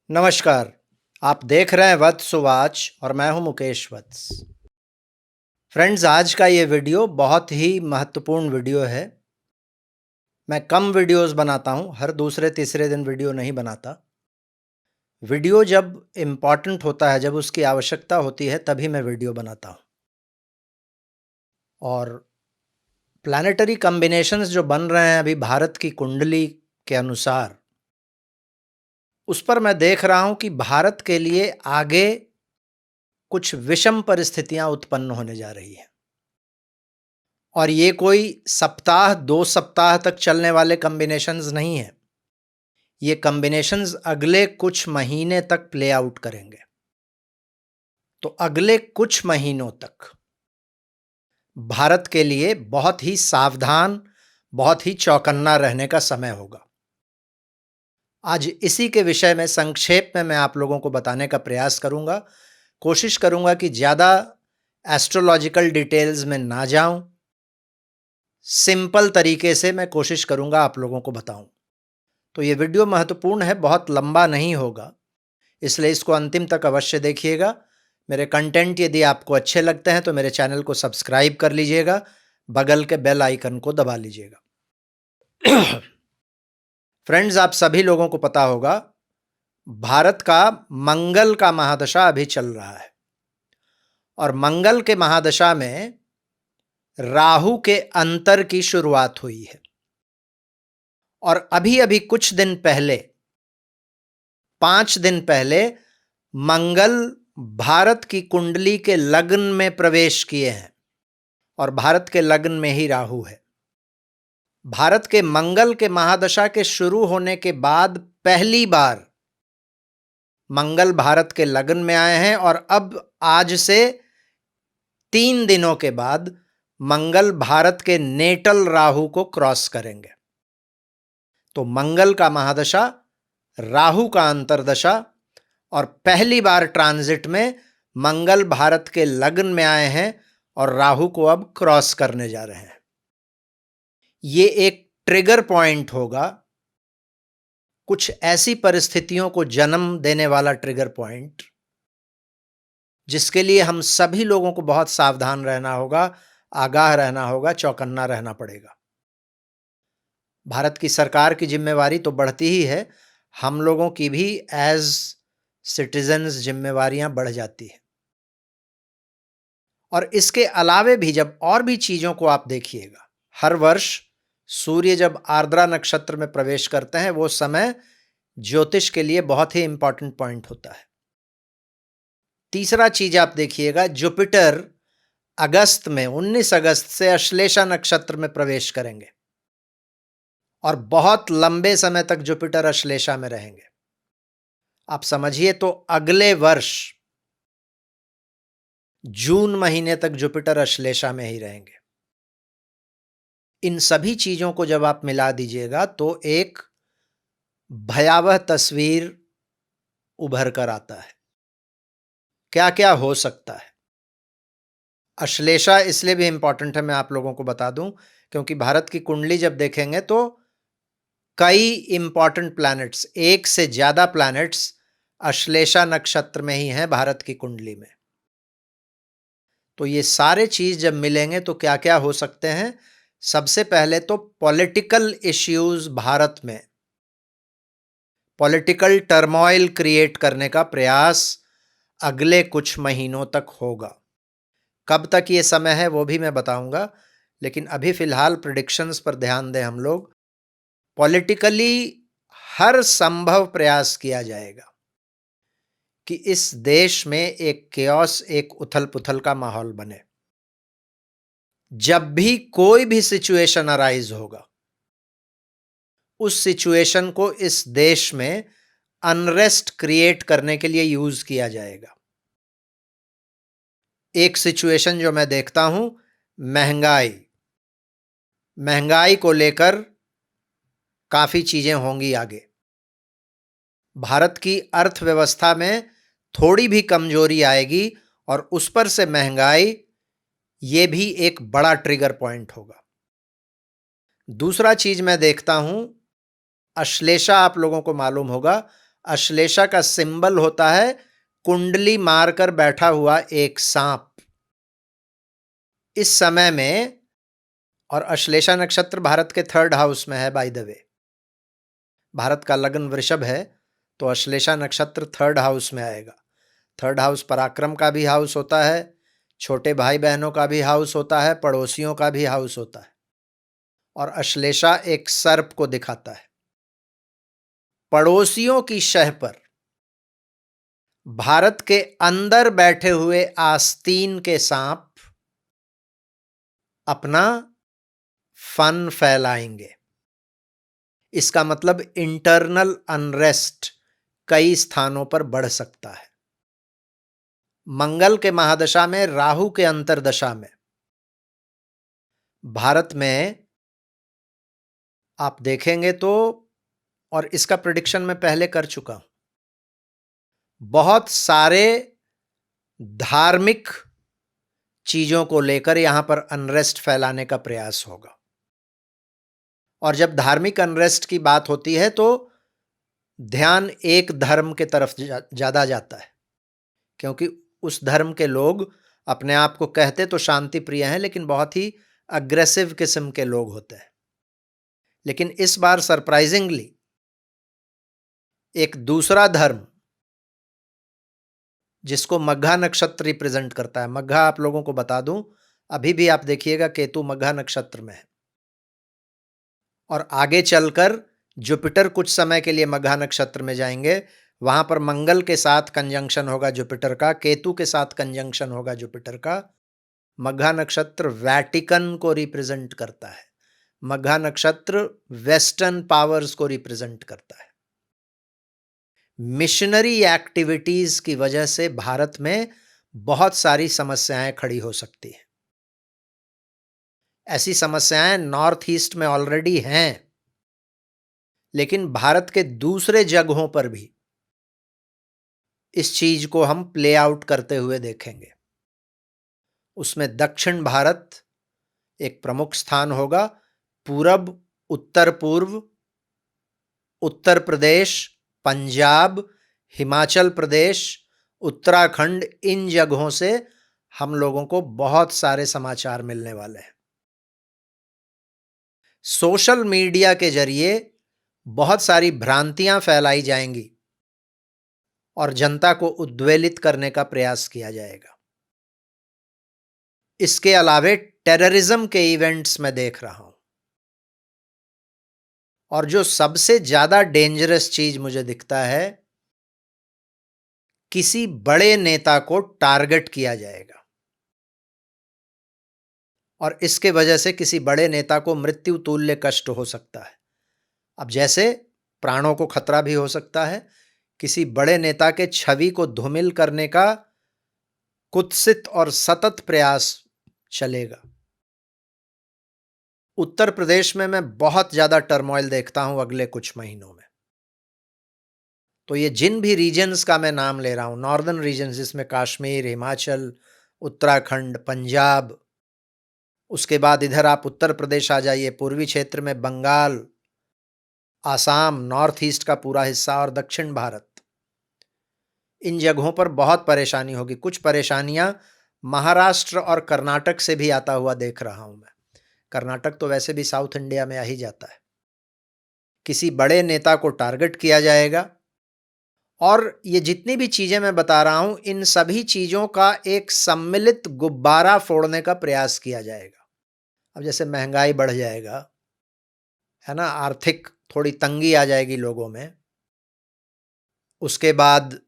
नमस्कार, आप देख रहे हैं वत्स सुवाच और मैं हूं मुकेश वत्स। फ्रेंड्स, आज का ये वीडियो बहुत ही महत्वपूर्ण वीडियो है। मैं कम वीडियोस बनाता हूं, हर दूसरे तीसरे दिन वीडियो नहीं बनाता। वीडियो जब इम्पॉर्टेंट होता है, जब उसकी आवश्यकता होती है, तभी मैं वीडियो बनाता हूं। और प्लैनेटरी कॉम्बिनेशंस जो बन रहे हैं अभी भारत की कुंडली के अनुसार, उस पर मैं देख रहा हूं कि भारत के लिए आगे कुछ विषम परिस्थितियां उत्पन्न होने जा रही हैं। और ये कोई सप्ताह 2 सप्ताह तक चलने वाले कॉम्बिनेशंस नहीं हैं। ये कॉम्बिनेशंस अगले कुछ महीने तक प्ले आउट करेंगे। तो अगले कुछ महीनों तक भारत के लिए बहुत ही सावधान, बहुत ही चौकन्ना रहने का समय होगा। आज इसी के विषय में संक्षेप में मैं आप लोगों को बताने का प्रयास करूंगा। कोशिश करूंगा कि ज़्यादा एस्ट्रोलॉजिकल डिटेल्स में ना जाऊं। सिंपल तरीके से मैं कोशिश करूंगा आप लोगों को बताऊं। तो ये वीडियो महत्वपूर्ण है, बहुत लंबा नहीं होगा, इसलिए इसको अंतिम तक अवश्य देखिएगा। मेरे कंटेंट यदि आपको अच्छे लगते हैं तो मेरे चैनल को सब्सक्राइब कर लीजिएगा, बगल के बेल आइकन को दबा लीजिएगा। फ्रेंड्स, आप सभी लोगों को पता होगा, भारत का मंगल का महादशा अभी चल रहा है। और मंगल के महादशा में राहु के अंतर की शुरुआत हुई है। और अभी अभी कुछ दिन पहले, 5 दिन पहले, मंगल भारत की कुंडली के लग्न में प्रवेश किए हैं। और भारत के लग्न में ही राहु है। भारत के मंगल के महादशा के शुरू होने के बाद पहली बार मंगल भारत के लग्न में आए हैं। और अब आज से 3 दिनों के बाद मंगल भारत के नेटल राहु को क्रॉस करेंगे। तो मंगल का महादशा, राहु का अंतरदशा, और पहली बार ट्रांजिट में मंगल भारत के लग्न में आए हैं और राहु को अब क्रॉस करने जा रहे हैं। ये एक ट्रिगर पॉइंट होगा, कुछ ऐसी परिस्थितियों को जन्म देने वाला ट्रिगर पॉइंट, जिसके लिए हम सभी लोगों को बहुत सावधान रहना होगा, आगाह रहना होगा, चौकन्ना रहना पड़ेगा। भारत की सरकार की जिम्मेवारी तो बढ़ती ही है, हम लोगों की भी एज सिटीजन्स जिम्मेवारियां बढ़ जाती है। और इसके अलावे भी जब और भी चीजों को आप देखिएगा, हर वर्ष सूर्य जब आर्द्रा नक्षत्र में प्रवेश करते हैं, वो समय ज्योतिष के लिए बहुत ही इंपॉर्टेंट पॉइंट होता है। तीसरा चीज आप देखिएगा, जुपिटर अगस्त में, 19 अगस्त से अश्लेषा नक्षत्र में प्रवेश करेंगे और बहुत लंबे समय तक जुपिटर अश्लेषा में रहेंगे। आप समझिए, तो अगले वर्ष जून महीने तक जुपिटर अश्लेषा में ही रहेंगे। इन सभी चीजों को जब आप मिला दीजिएगा तो एक भयावह तस्वीर उभर कर आता है। क्या क्या हो सकता है। अश्लेषा इसलिए भी इंपॉर्टेंट है, मैं आप लोगों को बता दूं, क्योंकि भारत की कुंडली जब देखेंगे तो कई इंपॉर्टेंट प्लैनेट्स, एक से ज्यादा प्लैनेट्स अश्लेषा नक्षत्र में ही हैं भारत की कुंडली में। तो ये सारे चीज जब मिलेंगे तो क्या क्या हो सकते हैं। सबसे पहले तो पॉलिटिकल इश्यूज भारत में, पॉलिटिकल टर्मोइल क्रिएट करने का प्रयास अगले कुछ महीनों तक होगा। कब तक ये समय है वो भी मैं बताऊंगा, लेकिन अभी फिलहाल प्रेडिक्शंस पर ध्यान दें हम लोग। पॉलिटिकली हर संभव प्रयास किया जाएगा कि इस देश में एक केओस, एक उथल पुथल का माहौल बने। जब भी कोई भी सिचुएशन अराइज होगा, उस सिचुएशन को इस देश में अनरेस्ट क्रिएट करने के लिए यूज किया जाएगा। एक सिचुएशन जो मैं देखता हूं, महंगाई को लेकर काफी चीजें होंगी आगे। भारत की अर्थव्यवस्था में थोड़ी भी कमजोरी आएगी और उस पर से महंगाई, ये भी एक बड़ा ट्रिगर पॉइंट होगा। दूसरा चीज मैं देखता हूं, अश्लेषा आप लोगों को मालूम होगा, अश्लेषा का सिंबल होता है कुंडली मारकर बैठा हुआ एक सांप। इस समय में, और अश्लेषा नक्षत्र भारत के 3rd हाउस में है बाय द वे, भारत का लग्न वृषभ है तो अश्लेषा नक्षत्र 3rd हाउस में आएगा। 3rd हाउस पराक्रम का भी हाउस होता है, छोटे भाई बहनों का भी हाउस होता है, पड़ोसियों का भी हाउस होता है। और अश्लेषा एक सर्प को दिखाता है। पड़ोसियों की शह पर भारत के अंदर बैठे हुए आस्तीन के सांप अपना फन फैलाएंगे। इसका मतलब इंटरनल अनरेस्ट कई स्थानों पर बढ़ सकता है। मंगल के महादशा में, राहु के अंतर्दशा में भारत में आप देखेंगे तो, और इसका प्रेडिक्शन मैं पहले कर चुका हूं, बहुत सारे धार्मिक चीजों को लेकर यहां पर अनरेस्ट फैलाने का प्रयास होगा। और जब धार्मिक अनरेस्ट की बात होती है तो ध्यान एक धर्म के तरफ ज्यादा जाता है, क्योंकि उस धर्म के लोग अपने आप को कहते तो शांति प्रिय हैं, लेकिन बहुत ही अग्रेसिव किस्म के लोग होते हैं। लेकिन इस बार सरप्राइजिंगली एक दूसरा धर्म, जिसको मघा नक्षत्र रिप्रेजेंट करता है, मघा आप लोगों को बता दूं, अभी भी आप देखिएगा केतु मघा नक्षत्र में है, और आगे चलकर जुपिटर कुछ समय के लिए मघा नक्षत्र में जाएंगे। वहां पर मंगल के साथ कंजंक्शन होगा जुपिटर का, केतु के साथ कंजंक्शन होगा जुपिटर का। मघा नक्षत्र वैटिकन को रिप्रेजेंट करता है। मघा नक्षत्र वेस्टर्न पावर्स को रिप्रेजेंट करता है। मिशनरी एक्टिविटीज की वजह से भारत में बहुत सारी समस्याएं खड़ी हो सकती हैं। ऐसी समस्याएं नॉर्थ ईस्ट में ऑलरेडी हैं, लेकिन भारत के दूसरे जगहों पर भी इस चीज को हम प्ले आउट करते हुए देखेंगे। उसमें दक्षिण भारत एक प्रमुख स्थान होगा। पूरब, उत्तर पूर्व, उत्तर प्रदेश, पंजाब, हिमाचल प्रदेश, उत्तराखंड, इन जगहों से हम लोगों को बहुत सारे समाचार मिलने वाले हैं। सोशल मीडिया के जरिए बहुत सारी भ्रांतियां फैलाई जाएंगी और जनता को उद्वेलित करने का प्रयास किया जाएगा। इसके अलावे टेररिज्म के इवेंट्स में देख रहा हूं, और जो सबसे ज्यादा डेंजरस चीज मुझे दिखता है, किसी बड़े नेता को टारगेट किया जाएगा और इसके वजह से किसी बड़े नेता को मृत्यु तुल्य कष्ट हो सकता है। अब जैसे प्राणों को खतरा भी हो सकता है, किसी बड़े नेता के छवि को धूमिल करने का कुत्सित और सतत प्रयास चलेगा। उत्तर प्रदेश में मैं बहुत ज्यादा टर्मोइल देखता हूं अगले कुछ महीनों में। तो ये जिन भी रीजन्स का मैं नाम ले रहा हूं, नॉर्दर्न रीजन्स जिसमें कश्मीर, हिमाचल, उत्तराखंड, पंजाब, उसके बाद इधर आप उत्तर प्रदेश आ जाइए, पूर्वी क्षेत्र में बंगाल, आसाम, नॉर्थ ईस्ट का पूरा हिस्सा और दक्षिण भारत, इन जगहों पर बहुत परेशानी होगी। कुछ परेशानियां महाराष्ट्र और कर्नाटक से भी आता हुआ देख रहा हूं मैं। कर्नाटक तो वैसे भी साउथ इंडिया में आ ही जाता है। किसी बड़े नेता को टारगेट किया जाएगा, और ये जितनी भी चीजें मैं बता रहा हूं, इन सभी चीजों का एक सम्मिलित गुब्बारा फोड़ने का प्रयास किया जाएगा। अब जैसे महंगाई बढ़ जाएगा, है ना, आर्थिक थोड़ी तंगी आ जाएगी लोगों में, उसके बाद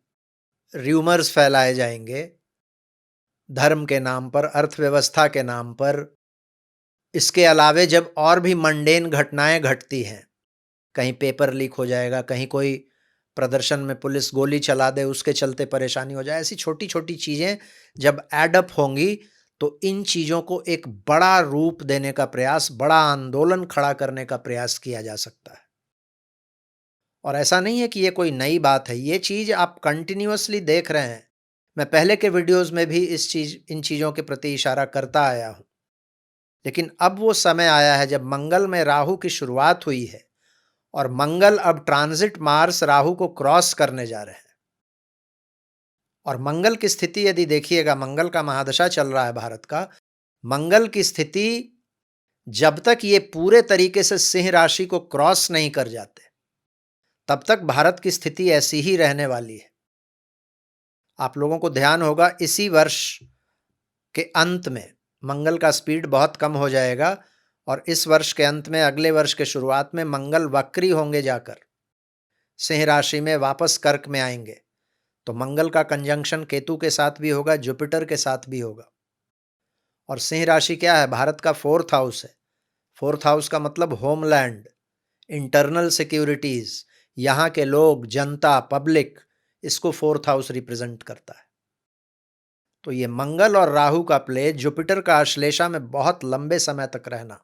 र्यूमर्स फैलाए जाएंगे धर्म के नाम पर, अर्थव्यवस्था के नाम पर। इसके अलावे जब और भी मंडेन घटनाएं घटती हैं, कहीं पेपर लीक हो जाएगा, कहीं कोई प्रदर्शन में पुलिस गोली चला दे, उसके चलते परेशानी हो जाए, ऐसी छोटी छोटी चीजें जब एडअप होंगी तो इन चीजों को एक बड़ा रूप देने का प्रयास, बड़ा आंदोलन खड़ा करने का प्रयास किया जा सकता है। और ऐसा नहीं है कि ये कोई नई बात है, ये चीज आप कंटिन्यूअसली देख रहे हैं। मैं पहले के वीडियोस में भी इन चीजों के प्रति इशारा करता आया हूं, लेकिन अब वो समय आया है जब मंगल में राहु की शुरुआत हुई है और मंगल अब ट्रांजिट मार्स राहु को क्रॉस करने जा रहे हैं। और मंगल की स्थिति यदि देखिएगा, मंगल का महादशा चल रहा है भारत का, मंगल की स्थिति जब तक ये पूरे तरीके से सिंह राशि को क्रॉस नहीं कर जाते, तब तक भारत की स्थिति ऐसी ही रहने वाली है। आप लोगों को ध्यान होगा, इसी वर्ष के अंत में मंगल का स्पीड बहुत कम हो जाएगा और इस वर्ष के अंत में, अगले वर्ष के शुरुआत में मंगल वक्री होंगे, जाकर सिंह राशि में वापस कर्क में आएंगे। तो मंगल का कंजंक्शन केतु के साथ भी होगा, जुपिटर के साथ भी होगा। और सिंह राशि क्या है? भारत का 4th हाउस है। 4th हाउस का मतलब होमलैंड, इंटरनल सिक्योरिटीज, यहाँ के लोग, जनता, पब्लिक, इसको 4th हाउस रिप्रेजेंट करता है। तो ये मंगल और राहु का प्ले, जुपिटर का अश्लेषा में बहुत लंबे समय तक रहना,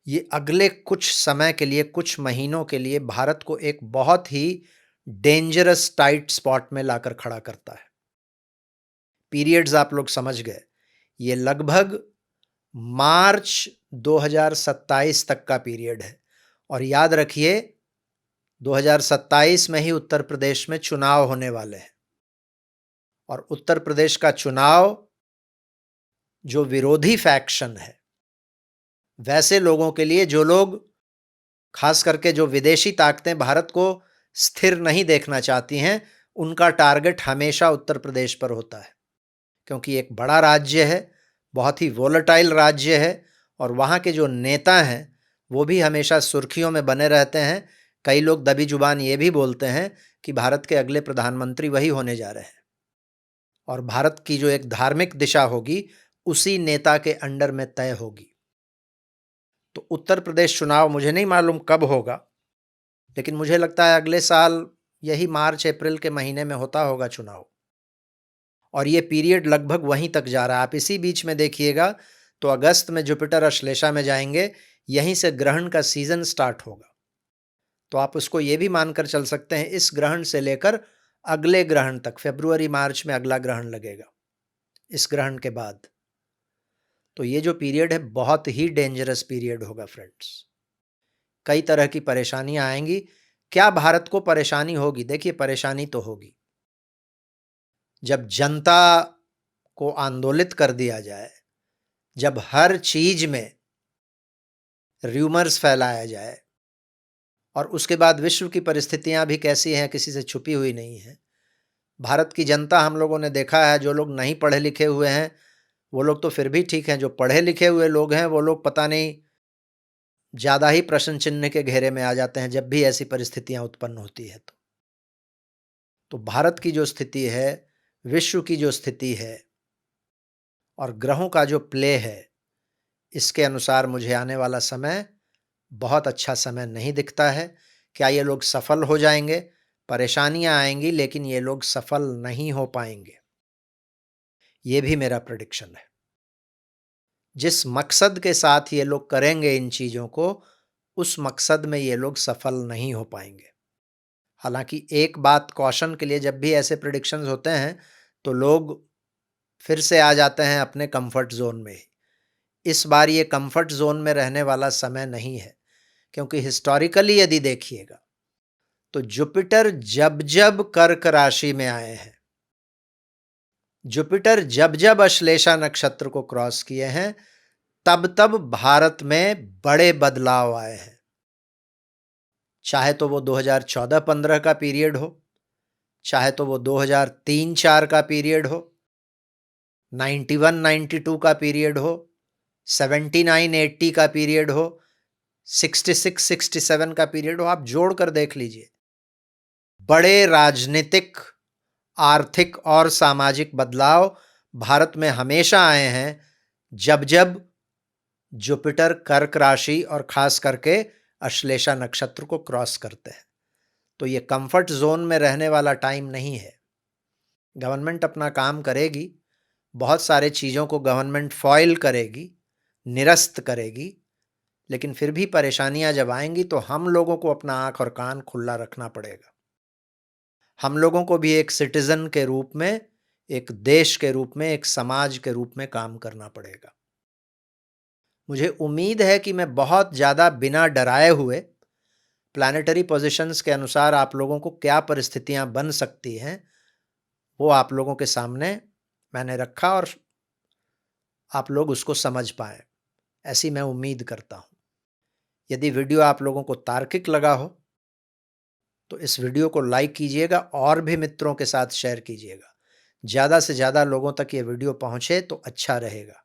ये अगले कुछ समय के लिए, कुछ महीनों के लिए भारत को एक बहुत ही डेंजरस टाइट स्पॉट में लाकर खड़ा करता है। पीरियड्स आप लोग समझ गए, ये लगभग मार्च 2027 तक का पीरियड है। और याद रखिए, 2027 में ही उत्तर प्रदेश में चुनाव होने वाले हैं। और उत्तर प्रदेश का चुनाव, जो विरोधी फैक्शन है, वैसे लोगों के लिए, जो लोग, खास करके जो विदेशी ताकतें भारत को स्थिर नहीं देखना चाहती हैं, उनका टारगेट हमेशा उत्तर प्रदेश पर होता है। क्योंकि एक बड़ा राज्य है, बहुत ही वोलेटाइल राज्य है, और वहाँ के जो नेता हैं वो भी हमेशा सुर्खियों में बने रहते हैं। कई लोग दबी जुबान ये भी बोलते हैं कि भारत के अगले प्रधानमंत्री वही होने जा रहे हैं, और भारत की जो एक धार्मिक दिशा होगी उसी नेता के अंडर में तय होगी। तो उत्तर प्रदेश चुनाव मुझे नहीं मालूम कब होगा, लेकिन मुझे लगता है अगले साल यही मार्च अप्रैल के महीने में होता होगा चुनाव। और ये पीरियड लगभग वहीं तक जा रहा है। आप इसी बीच में देखिएगा तो अगस्त में जुपिटर अश्लेषा में जाएंगे, यहीं से ग्रहण का सीजन स्टार्ट होगा। तो आप उसको ये भी मानकर चल सकते हैं, इस ग्रहण से लेकर अगले ग्रहण तक, फरवरी मार्च में अगला ग्रहण लगेगा इस ग्रहण के बाद। तो ये जो पीरियड है बहुत ही डेंजरस पीरियड होगा फ्रेंड्स। कई तरह की परेशानियां आएंगी। क्या भारत को परेशानी होगी? देखिए, परेशानी तो होगी। जब जनता को आंदोलित कर दिया जाए, जब हर चीज में र्यूमर्स फैलाया जाए, और उसके बाद विश्व की परिस्थितियां भी कैसी हैं, किसी से छुपी हुई नहीं है। भारत की जनता, हम लोगों ने देखा है, जो लोग नहीं पढ़े लिखे हुए हैं वो लोग तो फिर भी ठीक हैं, जो पढ़े लिखे हुए लोग हैं वो लोग पता नहीं ज़्यादा ही प्रश्न चिन्ह के घेरे में आ जाते हैं जब भी ऐसी परिस्थितियां उत्पन्न होती है। तो भारत की जो स्थिति है, विश्व की जो स्थिति है, और ग्रहों का जो प्ले है, इसके अनुसार मुझे आने वाला समय बहुत अच्छा समय नहीं दिखता है। क्या ये लोग सफल हो जाएंगे? परेशानियां आएंगी, लेकिन ये लोग सफल नहीं हो पाएंगे, ये भी मेरा प्रेडिक्शन है। जिस मकसद के साथ ये लोग करेंगे इन चीज़ों को, उस मकसद में ये लोग सफल नहीं हो पाएंगे। हालांकि एक बात कॉशन के लिए, जब भी ऐसे प्रेडिक्शंस होते हैं तो लोग फिर से आ जाते हैं अपने कंफर्ट जोन में ही। इस बार ये कंफर्ट जोन में रहने वाला समय नहीं है, क्योंकि हिस्टोरिकली यदि देखिएगा तो जुपिटर जब जब कर्क राशि में आए हैं, जुपिटर जब जब अश्लेषा नक्षत्र को क्रॉस किए हैं, तब तब भारत में बड़े बदलाव आए हैं। चाहे तो वो 2014-15 का पीरियड हो, चाहे तो वो 2003-4 का पीरियड हो, 91-92 का पीरियड हो, 79-80 का पीरियड हो, 66-67 का पीरियड हो, आप जोड़ कर देख लीजिए। बड़े राजनीतिक, आर्थिक और सामाजिक बदलाव भारत में हमेशा आए हैं जब जब जुपिटर कर्क राशि और खास करके अश्लेषा नक्षत्र को क्रॉस करते हैं। तो ये कंफर्ट जोन में रहने वाला टाइम नहीं है। गवर्नमेंट अपना काम करेगी, बहुत सारे चीज़ों को गवर्नमेंट फॉइल करेगी, निरस्त करेगी, लेकिन फिर भी परेशानियां जब आएंगी तो हम लोगों को अपना आँख और कान खुला रखना पड़ेगा। हम लोगों को भी एक सिटीजन के रूप में, एक देश के रूप में, एक समाज के रूप में काम करना पड़ेगा। मुझे उम्मीद है कि मैं बहुत ज़्यादा बिना डराए हुए प्लैनेटरी पोजीशंस के अनुसार आप लोगों को क्या परिस्थितियां बन सकती हैं, वो आप लोगों के सामने मैंने रखा और आप लोग उसको समझ पाएँ, ऐसी मैं उम्मीद करता हूँ। यदि वीडियो आप लोगों को तार्किक लगा हो, तो इस वीडियो को लाइक कीजिएगा और भी मित्रों के साथ शेयर कीजिएगा। ज़्यादा से ज़्यादा लोगों तक ये वीडियो पहुँचे तो अच्छा रहेगा।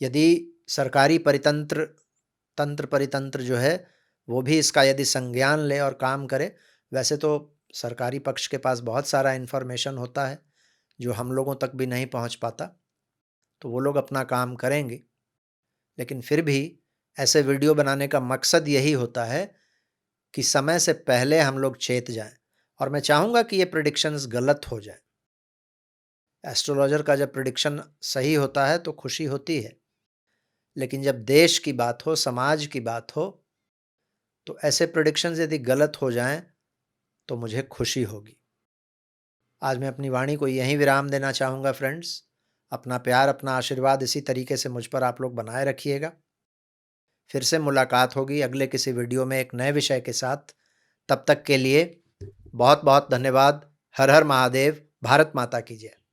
यदि सरकारी तंत्र परितंत्र जो है, वो भी इसका यदि संज्ञान ले और काम करे, वैसे तो सरकारी पक्ष के पास बहुत सारा इन्फॉर्मेशन होता है, जो हम लोगों तक भी नहीं पहुँच पाता, तो वो लोग अपना काम करेंगे। लेकिन फिर भी ऐसे वीडियो बनाने का मकसद यही होता है कि समय से पहले हम लोग चेत जाएँ और मैं चाहूँगा कि ये प्रेडिक्शंस गलत हो जाएँ। एस्ट्रोलॉजर का जब प्रेडिक्शन सही होता है तो खुशी होती है, लेकिन जब देश की बात हो, समाज की बात हो, तो ऐसे प्रेडिक्शंस यदि गलत हो जाएँ, तो मुझे खुशी होगी। आज मैं अपनी वाणी को यहीं विराम देना चाहूँगा फ्रेंड्स। अपना प्यार, अपना आशीर्वाद इसी तरीके से मुझ पर आप लोग बनाए रखिएगा। फिर से मुलाकात होगी अगले किसी वीडियो में एक नए विषय के साथ। तब तक के लिए बहुत-बहुत धन्यवाद। हर हर महादेव। भारत माता की जय।